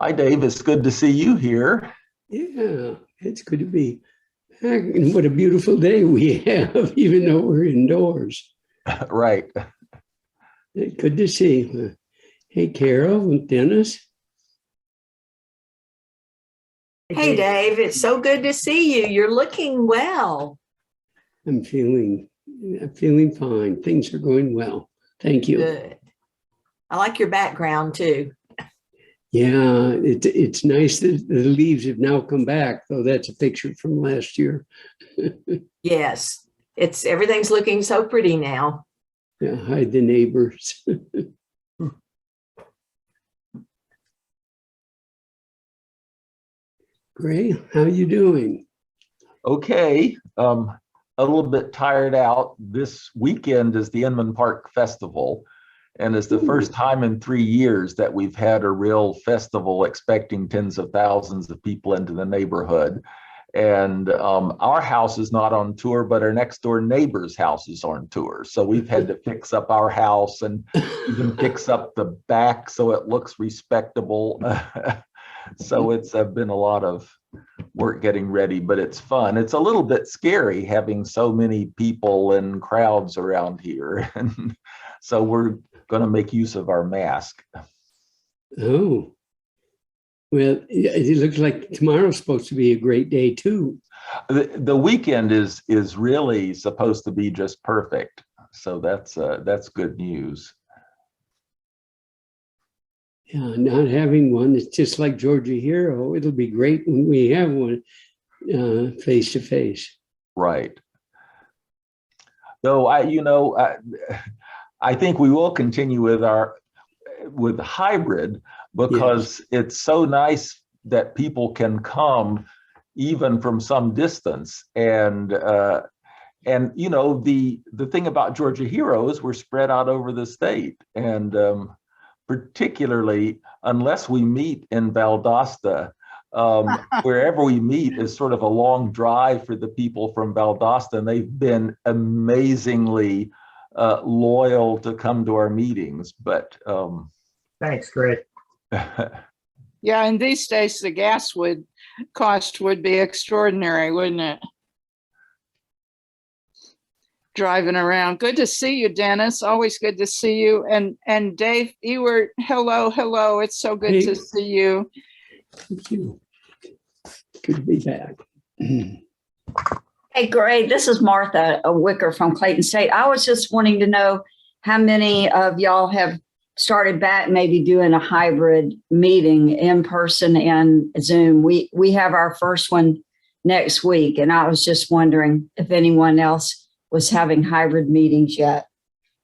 Hi, Dave. It's good to see you here. Yeah, it's good to be back. And what a beautiful day we have, even though we're indoors. Right. Good to see you. Hey, Carol and Dennis. Hey, Dave, it's so good to see you. You're looking well. I'm feeling fine. Things are going well. Thank you. Good. I like your background too. Yeah, it's nice that the leaves have now come back, though that's a picture from last year. Yes, it's everything's looking so pretty now. Yeah, hide the neighbors. Gray, how you doing? Okay. A little bit tired out. This weekend is the Inman Park Festival, and it's the first time in 3 years that we've had a real festival expecting tens of thousands of people into the neighborhood. And our house is not on tour, but our next door neighbor's house is on tour. So we've had to fix up our house and even fix up the back so it looks respectable. So it's been a lot of work getting ready, but it's fun. It's a little bit scary having so many people and crowds around here. And so we're going to make use of our mask. Oh, well, it looks like tomorrow's supposed to be a great day too. The weekend is really supposed to be just perfect. So that's good news. Yeah, not having one, it's just like Georgia Hero. It'll be great when we have one face to face. Right. Though I think we will continue with hybrid because it's so nice that people can come even from some distance. And the thing about Georgia Heroes, we're spread out over the state, and particularly unless we meet in Valdosta, wherever we meet is sort of a long drive for the people from Valdosta, and they've been amazingly loyal to come to our meetings. But thanks, great. Yeah, and these days the gas cost would be extraordinary, wouldn't it? Driving around. Good to see you, Dennis. Always good to see you. And Dave Ewert, hello. It's so good to see you. Thank you. Good to be back. Hey, great. This is Martha Wicker from Clayton State. I was just wanting to know how many of y'all have started back maybe doing a hybrid meeting in person and Zoom. We have our first one next week, and I was just wondering if anyone else was having hybrid meetings yet.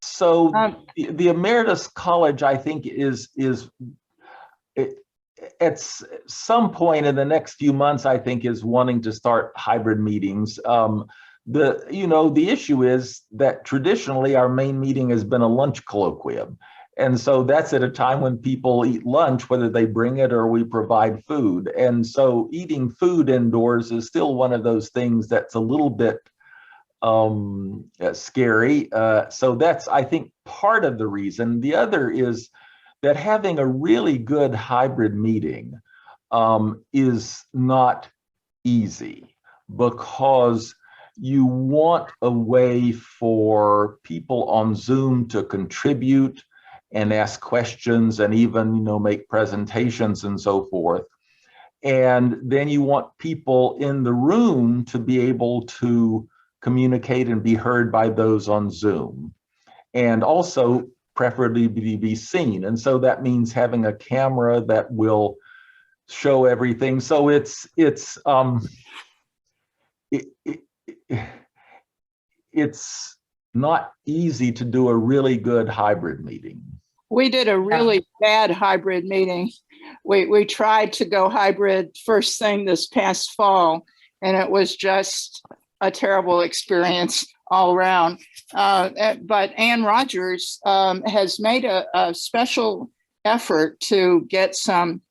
So the Emeritus College, I think, is at some point in the next few months, I think, is wanting to start hybrid meetings. The issue is that traditionally our main meeting has been a lunch colloquium. And so that's at a time when people eat lunch, whether they bring it or we provide food. And so eating food indoors is still one of those things that's a little bit scary. So that's, I think, part of the reason. The other is that having a really good hybrid meeting is not easy, because you want a way for people on Zoom to contribute and ask questions and even, make presentations and so forth. And then you want people in the room to be able to communicate and be heard by those on Zoom, and also preferably be seen. And so that means having a camera that will show everything. So it's not easy to do a really good hybrid meeting. We did a really bad hybrid meeting. We tried to go hybrid first thing this past fall, and it was just a terrible experience all around. But Ann Rogers has made a special effort to get some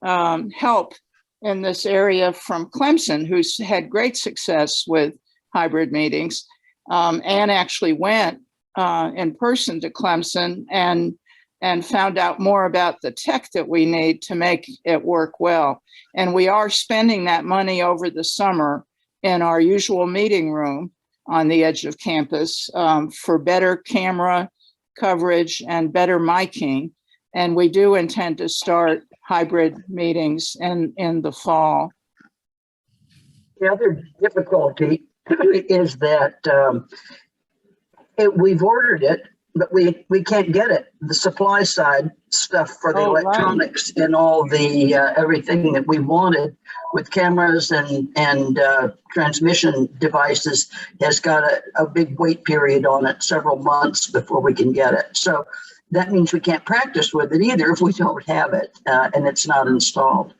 help in this area from Clemson, who's had great success with hybrid meetings. Ann actually went in person to Clemson and and found out more about the tech that we need to make it work well. And we are spending that money over the summer in our usual meeting room on the edge of campus for better camera coverage and better miking. And we do intend to start hybrid meetings in the fall. The other difficulty is that we've ordered it, but we can't get it. The supply side stuff for the electronics and all the everything that we wanted with cameras and transmission devices has got a big wait period on it, several months before we can get it. So that means we can't practice with it either if we don't have it and it's not installed.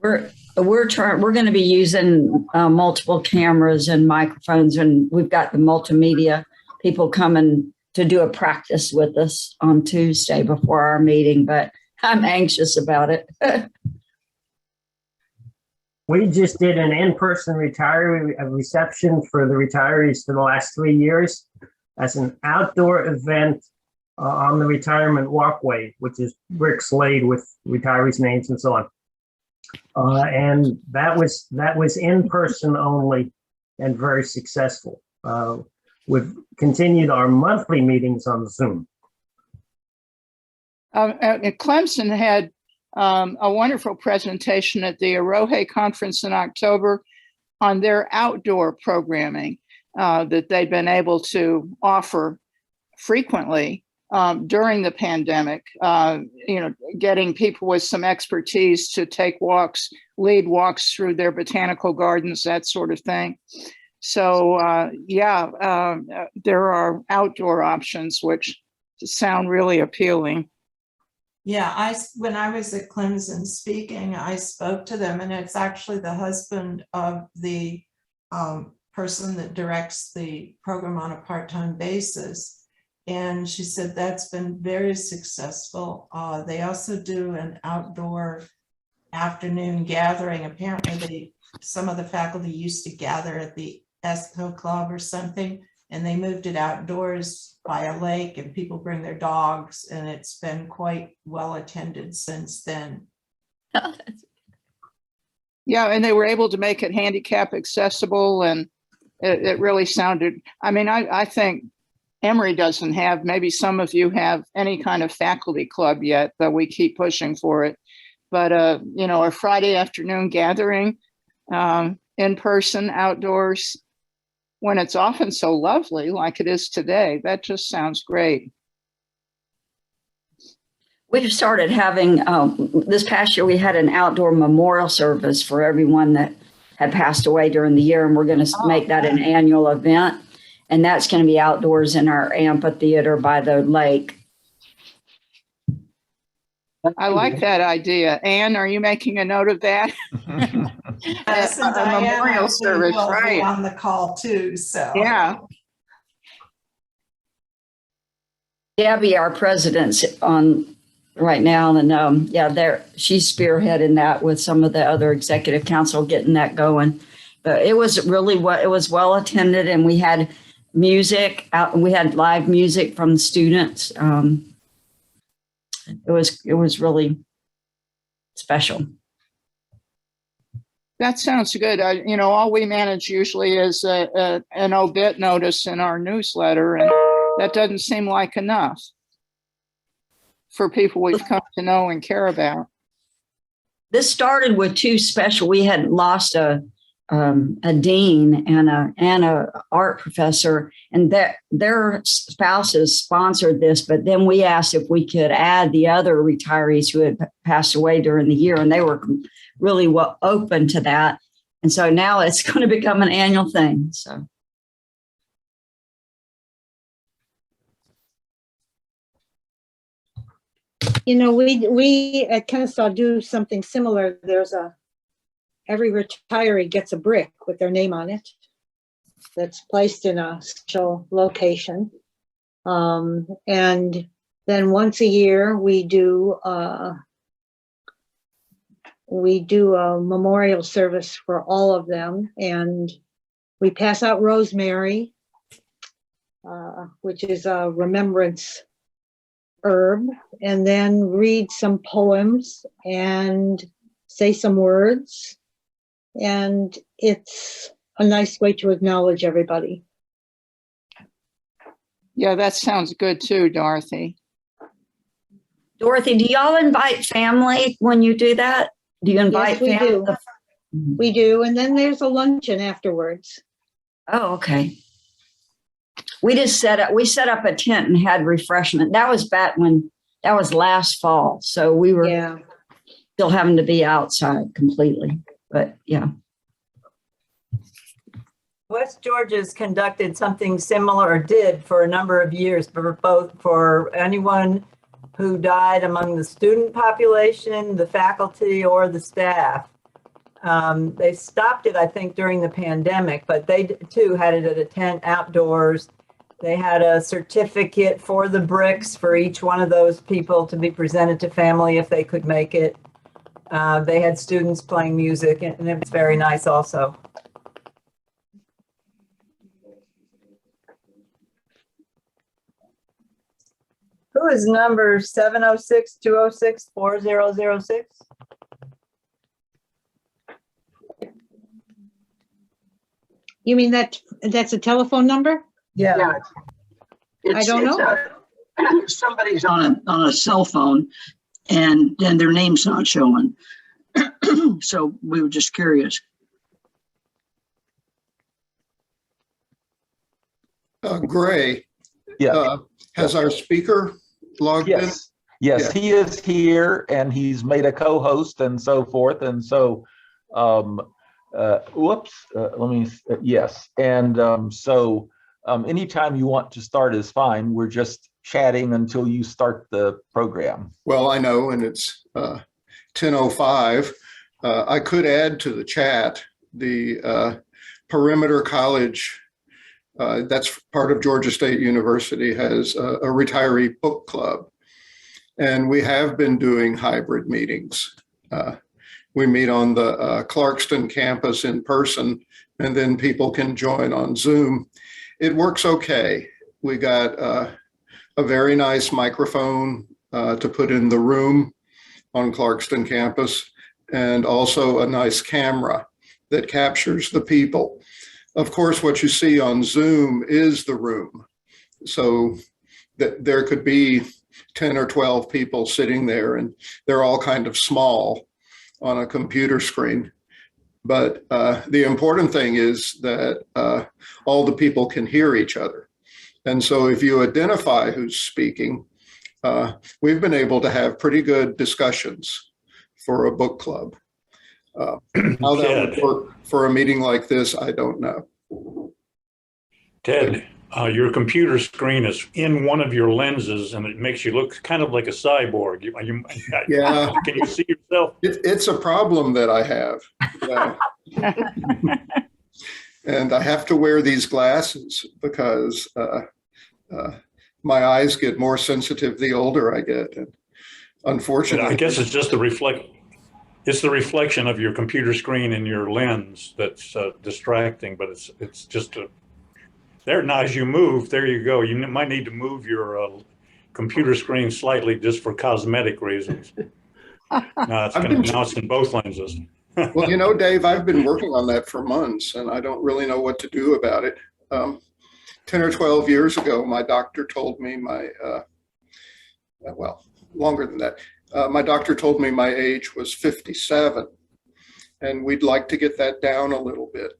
We're going to be using multiple cameras and microphones, and we've got the multimedia people coming to do a practice with us on Tuesday before our meeting, but I'm anxious about it. We just did an in-person retiree reception for the retirees for the last 3 years as an outdoor event on the retirement walkway, which is bricks laid with retirees' names and so on. And that was in person only and very successful. We've continued our monthly meetings on Zoom. Clemson had a wonderful presentation at the Arohe conference in October on their outdoor programming that they've been able to offer frequently during the pandemic, getting people with some expertise to take walks, lead walks through their botanical gardens, that sort of thing. So, there are outdoor options which sound really appealing. Yeah, when I was at Clemson speaking, I spoke to them, and it's actually the husband of the person that directs the program on a part-time basis. And she said that's been very successful. They also do an outdoor afternoon gathering. Apparently, some of the faculty used to gather at the ESCO Club or something, and they moved it outdoors by a lake, and people bring their dogs, and it's been quite well attended since then. Yeah, and they were able to make it handicap accessible, and it really sounded, I think Emory doesn't have, maybe some of you have any kind of faculty club yet, but we keep pushing for it. But, a Friday afternoon gathering in person, outdoors, when it's often so lovely like it is today, that just sounds great. We've started having, this past year, we had an outdoor memorial service for everyone that had passed away during the year, and we're going to make that an annual event. And that's going to be outdoors in our amphitheater by the lake. I like that idea. Anne, are you making a note of that? Yes, and a Diana memorial service, will be right? on the call too. So Yeah. Debbie, our president's on right now, and she's spearheading that with some of the other executive council getting that going. But it was well attended, and we had music out. We had live music from the students. It was really special. That sounds good. All we manage usually is an obit notice in our newsletter, and that doesn't seem like enough for people we've come to know and care about. This started with two special. We had lost a dean and a art professor, and their spouses sponsored this. But then we asked if we could add the other retirees who had passed away during the year, and they were really open to that. And so now it's going to become an annual thing. So. We at Kennesaw do something similar. Every retiree gets a brick with their name on it that's placed in a special location. And then once a year we do a memorial service for all of them, and we pass out rosemary, which is a remembrance herb and then read some poems and say some words. And it's a nice way to acknowledge everybody. Yeah, that sounds good too, Dorothy. Dorothy, do y'all invite family when you do that? Do you invite Yes, we family? do. We do. And then there's a luncheon afterwards. Oh, okay. We set up a tent and had refreshment. That was that was last fall. So we were Yeah. still having to be outside completely, but yeah. West Georgia's conducted something similar, or did for a number of years, for anyone who died among the student population, the faculty, or the staff. They stopped it, I think, during the pandemic, but they too had it at a tent outdoors. They had a certificate for the bricks for each one of those people to be presented to family if they could make it. They had students playing music, and it was very nice also. Who is number 706-206-4006? You mean that's a telephone number? Yeah. Yeah. I don't know. Somebody's on a cell phone and then their name's not showing. So we were just curious. Gray, Yeah. has our speaker logged in? Yes. Yes, Yeah. he is here and he's made a co-host and so forth. And so, yes. And so anytime you want to start is fine. We're just chatting until you start the program. Well, I know, and it's 10:05. I could add to the chat the Perimeter College, that's part of Georgia State University, has a retiree book club. And we have been doing hybrid meetings. We meet on the Clarkston campus in person, and then people can join on Zoom. It works okay. We got a very nice microphone to put in the room on Clarkston campus, and also a nice camera that captures the people. Of course, what you see on Zoom is the room. So that there could be 10 or 12 people sitting there, and they're all kind of small on a computer screen. But the important thing is that all the people can hear each other. And so if you identify who's speaking, we've been able to have pretty good discussions for a book club. How that would work for a meeting like this, I don't know. Ted, your computer screen is in one of your lenses and it makes you look kind of like a cyborg. Yeah. Can you see yourself? It's a problem that I have. Yeah. And I have to wear these glasses because my eyes get more sensitive the older I get. And unfortunately, I guess it's just it's the reflection of your computer screen in your lens that's distracting, but it's just there. Now, as you move, there you go. You might need to move your computer screen slightly just for cosmetic reasons. Now it's in both lenses. Well, you know, Dave, I've been working on that for months and I don't really know what to do about it. 10 or 12 years ago, my doctor told me well, longer than that. My doctor told me my age was 57 and we'd like to get that down a little bit.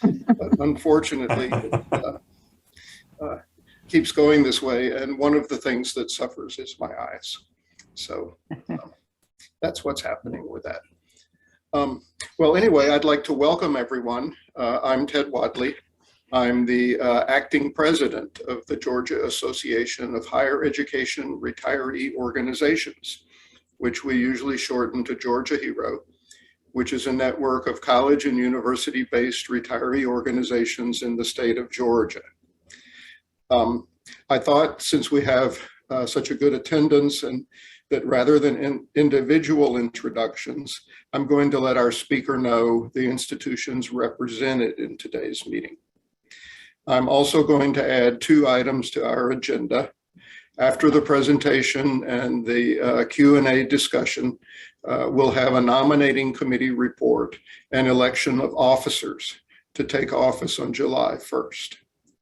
But unfortunately, it keeps going this way. And one of the things that suffers is my eyes. So that's what's happening with that. Well, anyway, I'd like to welcome everyone. I'm Ted Wadley. I'm the acting president of the Georgia Association of Higher Education Retiree Organizations, which we usually shorten to Georgia HERO, which is a network of college and university-based retiree organizations in the state of Georgia. I thought since we have such a good attendance and that rather than individual introductions, I'm going to let our speaker know the institutions represented in today's meeting. I'm also going to add 2 items to our agenda. After the presentation and the Q&A discussion, we'll have a nominating committee report and election of officers to take office on July 1st.